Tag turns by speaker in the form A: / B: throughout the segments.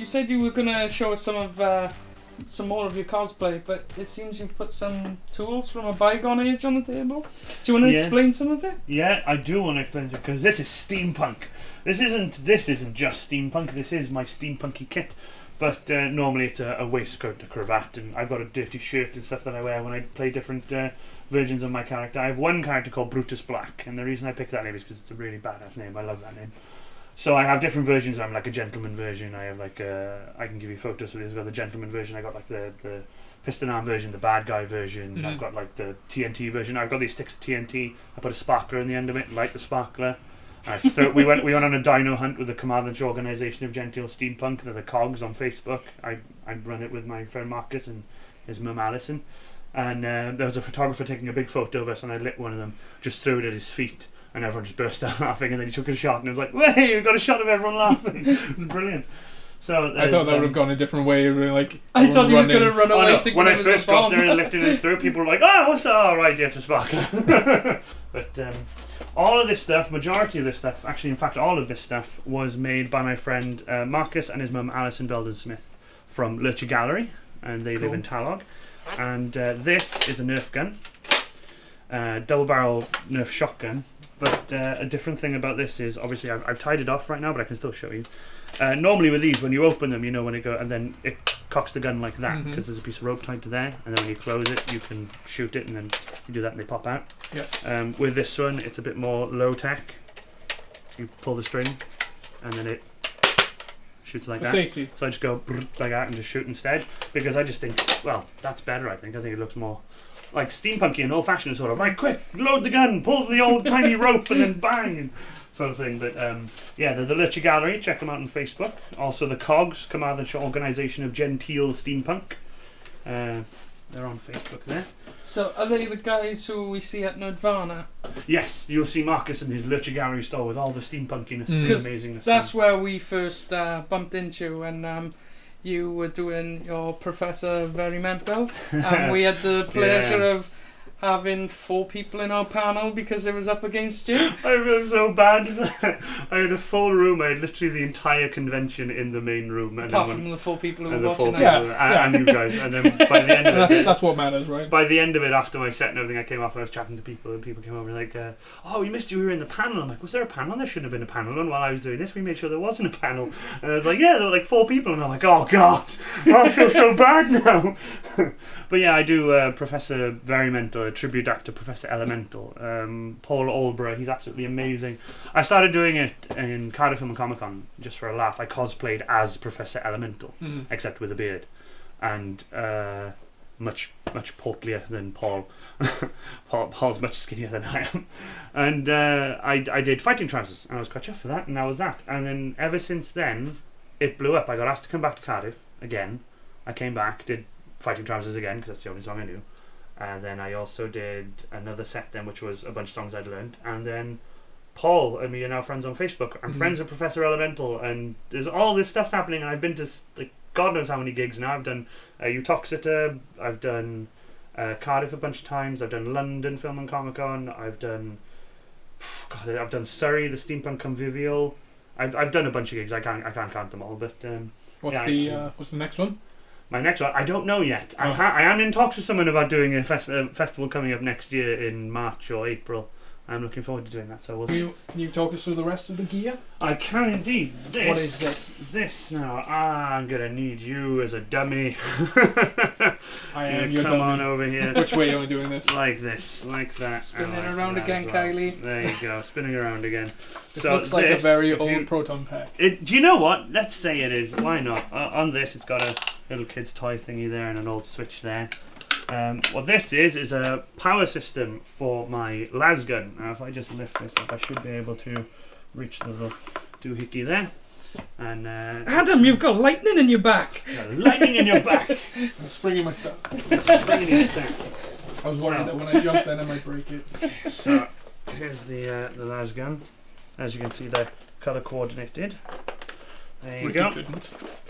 A: you said you were gonna show us some more of your cosplay, but it seems you've put some tools from a bygone age on the table. Do you want to explain some of it?
B: Yeah, I do want to explain it because this is steampunk. This isn't just steampunk. This is my steampunky kit. But normally it's a waistcoat, a cravat, and I've got a dirty shirt and stuff that I wear when I play different versions of my character. I have one character called Brutus Black, and the reason I picked that name is because it's a really badass name. I love that name. So I have different versions. I'm like a gentleman version. I have like I can give you photos of this. I've got the gentleman version. I got like the piston arm version, the bad guy version. I've got like the TNT version. I've got these sticks of TNT. I put a sparkler in the end of it, light the sparkler. We went on a dino hunt with the Commandant Organisation of Genteel Steampunk. They're the COGS on Facebook. I run it with my friend Marcus and his mum Alison. And there was a photographer taking a big photo of us, and I lit one of them, just threw it at his feet, and everyone just burst out laughing. And then he took a shot, and it was like, "Hey, we got a shot of everyone laughing!" Brilliant. So
C: I thought that would have gone a different way. Like
A: I thought he was going to run away.
B: No. When I first got there and lifted it through, people were like, "Oh, what's that? Oh, right, yeah, it's a sparkler." But all of this stuff, majority of this stuff, actually, in fact, all of this stuff was made by my friend Marcus and his mum Alison Belden-Smith from Lurcher Gallery, and they live in Talog. And this is a Nerf gun, double barrel Nerf shotgun. But a different thing about this is, obviously, I've tied it off right now, but I can still show you. Normally with these, when you open them, you know when it goes, and then it cocks the gun like that, because there's a piece of rope tied to there, and then when you close it, you can shoot it, and then you do that and they pop out.
C: Yes.
B: With this one, it's a bit more low tech. You pull the string, and then it shoots like that.
C: Safety.
B: So I just go like that and just shoot instead, because I just think, well, that's better. I think it looks more like steampunky and old-fashioned, sort of right, quick, load the gun, pull the old tiny rope, and then bang, sort of thing. But yeah, the Lurcher Gallery, check them out on Facebook. Also the COGS, Commandant Organisation of Genteel Steampunk. They're on Facebook there.
A: So are they the guys who we see at Nerdvana?
B: Yes, you'll see Marcus in his Lurcher Gallery store with all the steampunkiness and amazingness.
A: That's where we first bumped into when you were doing your Professor Verymental, and we had the pleasure of having 4 people in our panel because it was up against you.
B: I feel so bad. I had a full room. I had literally the entire convention in the main room. And
A: apart from the 4 people who were watching
B: and you guys. And then by the end of it...
C: that's what matters, right?
B: By the end of it, after my set and everything, I came off and I was chatting to people, and people came over like, "Oh, we missed you, we were in the panel." I'm like, "Was there a panel? There shouldn't have been a panel." And while I was doing this, we made sure there wasn't a panel. And I was like, "Yeah, there were like 4 people." And I'm like, "Oh, God. I feel so bad now." But yeah, I do Professor Verymental, a tribute act to Professor Elemental. Paul Alborough, he's absolutely amazing. I started doing it in Cardiff Film and Comic Con just for a laugh. I cosplayed as Professor Elemental, except with a beard, and much portlier than Paul. Paul's much skinnier than I am, and I did fighting trousers, and I was quite chuffed for that, and that was that. And then ever since then, it blew up. I got asked to come back to Cardiff again. I came back, did fighting trousers again because that's the only song I knew. And then I also did another set then, which was a bunch of songs I'd learned. And then Paul and me are now friends on Facebook. I'm friends with Professor Elemental, and there's all this stuff's happening. And I've been to like God knows how many gigs now. I've done Utoxeter, I've done Cardiff a bunch of times. I've done London Film and Comic Con. I've done Surrey, the Steampunk Convivial. I've done a bunch of gigs. I can't count them all. But
C: what's the next one?
B: My next one, I don't know yet. I am in talks with someone about doing a festival coming up next year in March or April. I'm looking forward to doing that. So
C: Can you talk us through the rest of the gear?
B: I can indeed.
C: What is this?
B: This now. I'm gonna need you as a dummy.
C: I am
B: your
C: dummy.
B: Come on over here.
C: Which way are we doing this?
B: Like this, like that.
A: Spinning
B: like
A: around again,
B: well.
A: Kylie.
B: There you go, spinning around again.
C: This looks like a very old proton pack.
B: Do you know what? Let's say it is. Why not? On this, it's got a little kid's toy thingy there and an old switch there. What this is a power system for my las gun. Now if I just lift this up, I should be able to reach the little doohickey there. And
A: Adam, you've got lightning in your back.
B: Lightning in your back.
C: I'm springing my stuff.
B: Springing your stuff.
C: I was worried that when I jumped then I might break it.
B: So here's the las gun. As you can see, they're color coordinated. There you go.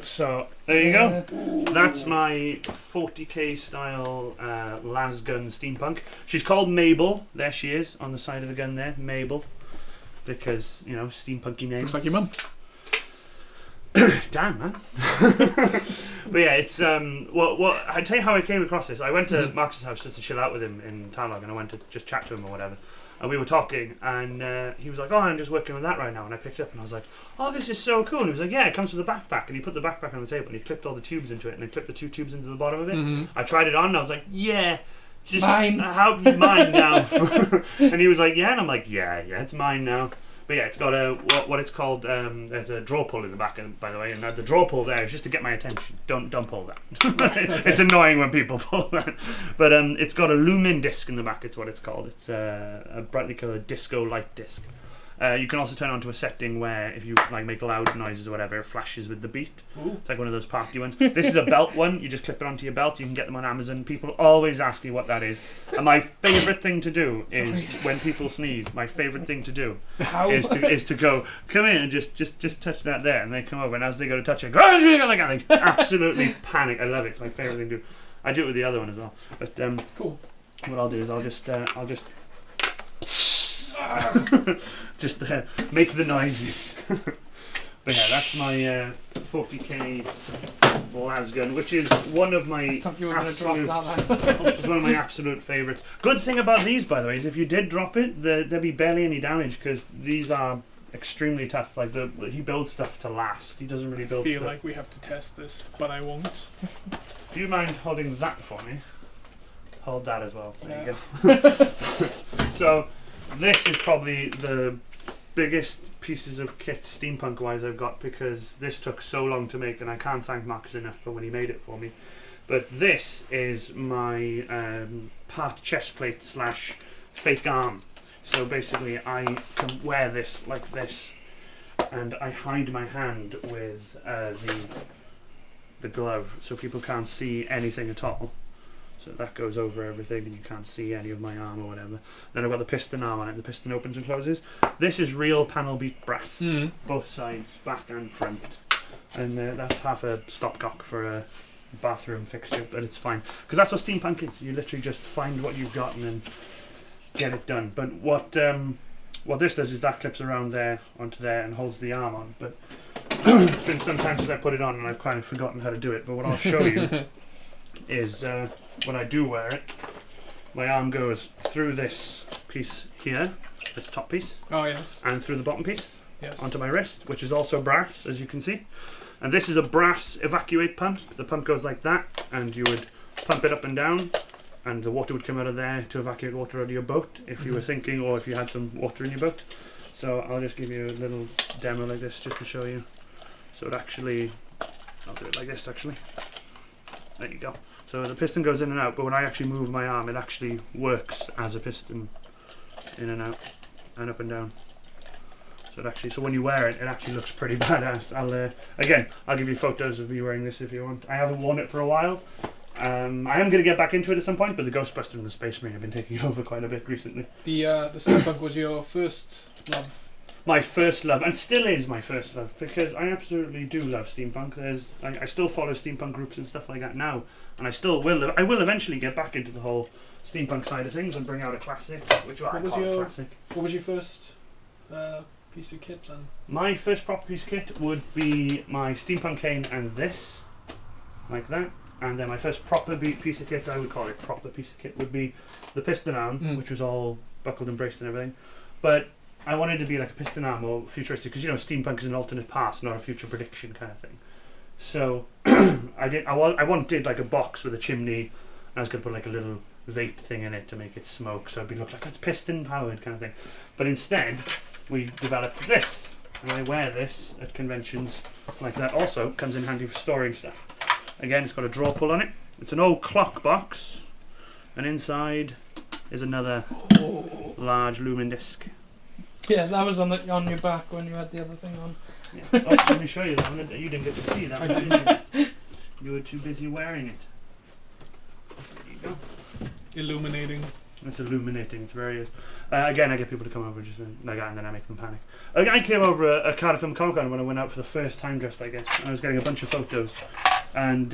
B: So there you go. That's my 40k style las gun steampunk. She's called Mabel. There she is on the side of the gun there, Mabel, because you know steampunky names.
C: Looks like your mum.
B: Damn, man. But yeah, it's what I tell you how I came across this. I went to Marcus's house just to chill out with him in Tarlog, and I went to just chat to him or whatever. And we were talking, and he was like, "Oh, I'm just working with that right now." And I picked it up, and I was like, "Oh, this is so cool." And he was like, "Yeah, it comes with a backpack." And he put the backpack on the table, and he clipped all the tubes into it, and then clipped the 2 tubes into the bottom of it. I tried it on, and I was like, "Yeah, just
A: mine.
B: How mine now?" And he was like, "Yeah," and I'm like, "Yeah, it's mine now." But yeah, it's got a what it's called. There's a draw pull in the back, by the way, and the draw pull there is just to get my attention. Don't pull that. It's annoying when people pull that. But it's got a lumen disc in the back. It's what it's called. It's a brightly coloured disco light disc. You can also turn it on to a setting where if you like make loud noises or whatever, it flashes with the beat. Ooh. It's like one of those party ones. This is a belt one. You just clip it onto your belt. You can get them on Amazon. People always ask me what that is. And my favourite thing to do is when people sneeze. My favourite thing to do is to go, come in and just touch that there, and they come over, and as they go to touch it, go, like absolutely panic. I love it. It's my favourite thing to do. I do it with the other one as well. But
C: cool.
B: What I'll do is I'll just just make the noises. But yeah, that's my 40k las gun, which is one of my absolute favourites. Good thing about these, by the way, is if you did drop it, there'd be barely any damage because these are extremely tough. Like he builds stuff to last. He doesn't really build.
C: I feel
B: stuff.
C: like we have to test this, but I won't.
B: Do you mind holding that for me? Hold that as well. There you go. So. This is probably the biggest pieces of kit steampunk wise I've got because this took so long to make, and I can't thank Marcus enough for when he made it for me. But this is my part chest plate / fake arm. So basically I can wear this like this, and I hide my hand with the glove so people can't see anything at all. So that goes over everything and you can't see any of my arm or whatever. Then I've got the piston arm on it. The piston opens and closes. This is real panel beat brass. Both sides, back and front. And that's half a stopcock for a bathroom fixture, but it's fine. Because that's what steampunk is. You literally just find what you've got and then get it done. But what this does is that clips around there onto there and holds the arm on. But it's been some time since I put it on and I've kind of forgotten how to do it. But what I'll show you is when I do wear it, my arm goes through this piece here, this top piece, and through the bottom piece, onto my wrist, which is also brass, as you can see. And this is a brass evacuate pump. The pump goes like that, and you would pump it up and down, and the water would come out of there to evacuate water out of your boat if you were sinking or if you had some water in your boat. So I'll just give you a little demo like this just to show you. So it actually, I'll do it like this actually. There you go. So the piston goes in and out, but when I actually move my arm, it actually works as a piston in and out and up and down. So when you wear it, it actually looks pretty badass. I'll give you photos of me wearing this if you want. I haven't worn it for a while. I am going to get back into it at some point, but the Ghostbuster and the Space Marine have been taking over quite a bit recently.
C: The steampunk was your first love.
B: My first love, and still is my first love, because I absolutely do love steampunk. I still follow steampunk groups and stuff like that now, and I will eventually get back into the whole steampunk side of things and bring out a classic, which I call a classic.
C: What was your first piece of kit then?
B: My first proper piece of kit would be my steampunk cane and this, like that. And then my first proper piece of kit, I would call it proper piece of kit, would be the piston arm, which was all buckled and braced and everything. But I wanted to be like a piston arm or futuristic, because steampunk is an alternate past, not a future prediction kind of thing. So I wanted like a box with a chimney, and I was going to put like a little vape thing in it to make it smoke, so it'd look like it's piston powered kind of thing. But instead, we developed this, and I wear this at conventions like that. Also comes in handy for storing stuff. Again, it's got a draw pull on it. It's an old clock box, and inside is another large lumen disc.
A: Yeah, that was on your back when you had the other thing on.
B: Yeah. Oh, let me show you that one. You didn't get to see that one, did you? You were too busy wearing it. There you go.
C: Illuminating.
B: It's illuminating. It's very. Again, I get people to come over just like that, and then I make them panic. I came over a Cardiff Film Comic Con when I went out for the first time dressed, I guess, and I was getting a bunch of photos. And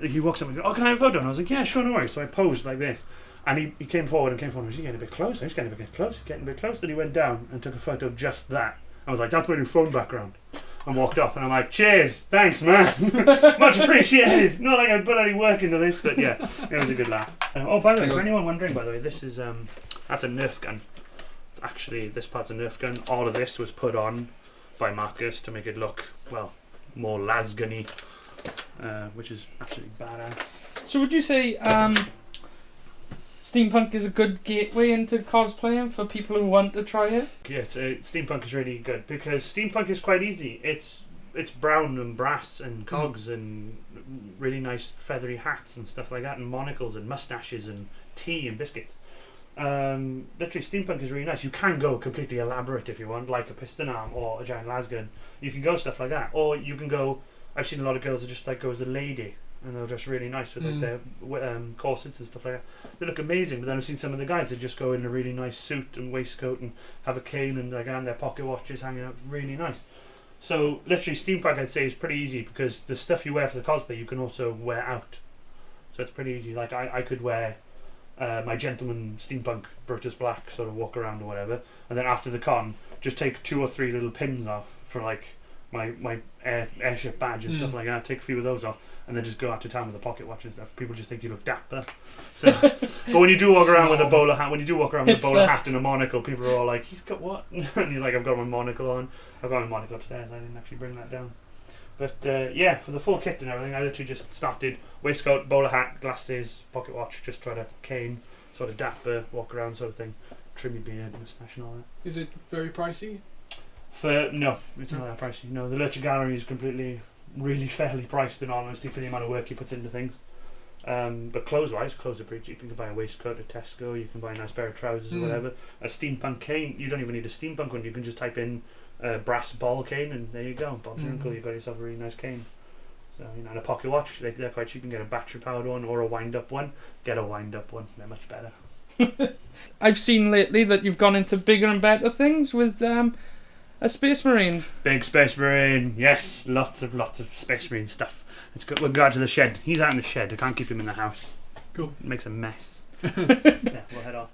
B: he walks up and goes, "Oh, can I have a photo?" And I was like, "Yeah, sure, no worries." So I posed like this. And he came forward and he's getting a bit closer, he's getting a bit close. And he went down and took a photo of just that. I was like, "That's my new phone background." and walked off. And I'm like, cheers, thanks, man, much appreciated. Not like I put any work into this, but yeah, it was a good laugh. Oh, by the way, for anyone wondering, by the way, this is that's a Nerf gun. It's actually, this part's a Nerf gun. All of this was put on by Marcus to make it look, well, more lasgunny, which is absolutely badass.
A: So would you say steampunk is a good gateway into cosplaying for people who want to try it?
B: Yeah, steampunk is really good because steampunk is quite easy. It's brown and brass and cogs and really nice feathery hats and stuff like that, and monocles and mustaches and tea and biscuits. Literally, steampunk is really nice. You can go completely elaborate if you want, like a piston arm or a giant lasgun. You can go stuff like that, or you can go. I've seen a lot of girls that just like go as a lady, and they're just really nice with like their corsets and stuff like that. They look amazing. But then I've seen some of the guys that just go in a really nice suit and waistcoat and have a cane and like and their pocket watches hanging out. Really nice. So literally, steampunk I'd say is pretty easy because the stuff you wear for the cosplay you can also wear out. So it's pretty easy. Like I could wear my gentleman steampunk Brutus Black, sort of walk around or whatever, and then after the con just take 2 or 3 little pins off for like my airship badge and stuff like that, take a few of those off and then just go out to town with a pocket watch and stuff. People just think you look dapper. So, but when you do walk around with a bowler hat, and a monocle, people are all like, he's got what? And you're like, I've got my monocle on. I've got my monocle upstairs, I didn't actually bring that down. But yeah, for the full kit and everything, I literally just started waistcoat, bowler hat, glasses, pocket watch, just try to cane, sort of dapper, walk around sort of thing, trim your beard, moustache and all that.
C: Is it very pricey?
B: No, it's not that pricey. No, the Lurcher Gallery is completely, really fairly priced in all honesty for the amount of work he puts into things. But clothes-wise, clothes are pretty cheap. You can buy a waistcoat at Tesco, you can buy a nice pair of trousers or whatever. A steampunk cane, you don't even need a steampunk one, you can just type in brass ball cane and there you go. Bob's your uncle, you've got yourself a really nice cane. So, you know, and a pocket watch, they're quite cheap. You can get a battery-powered one or a wind-up one. Get a wind-up one, they're much better.
A: I've seen lately that you've gone into bigger and better things with a Space Marine.
B: Big Space Marine, yes, lots of Space Marine stuff. Let's go. We'll go out to the shed. He's out in the shed. I can't keep him in the house.
C: Cool.
B: It makes a mess. Yeah, we'll head off.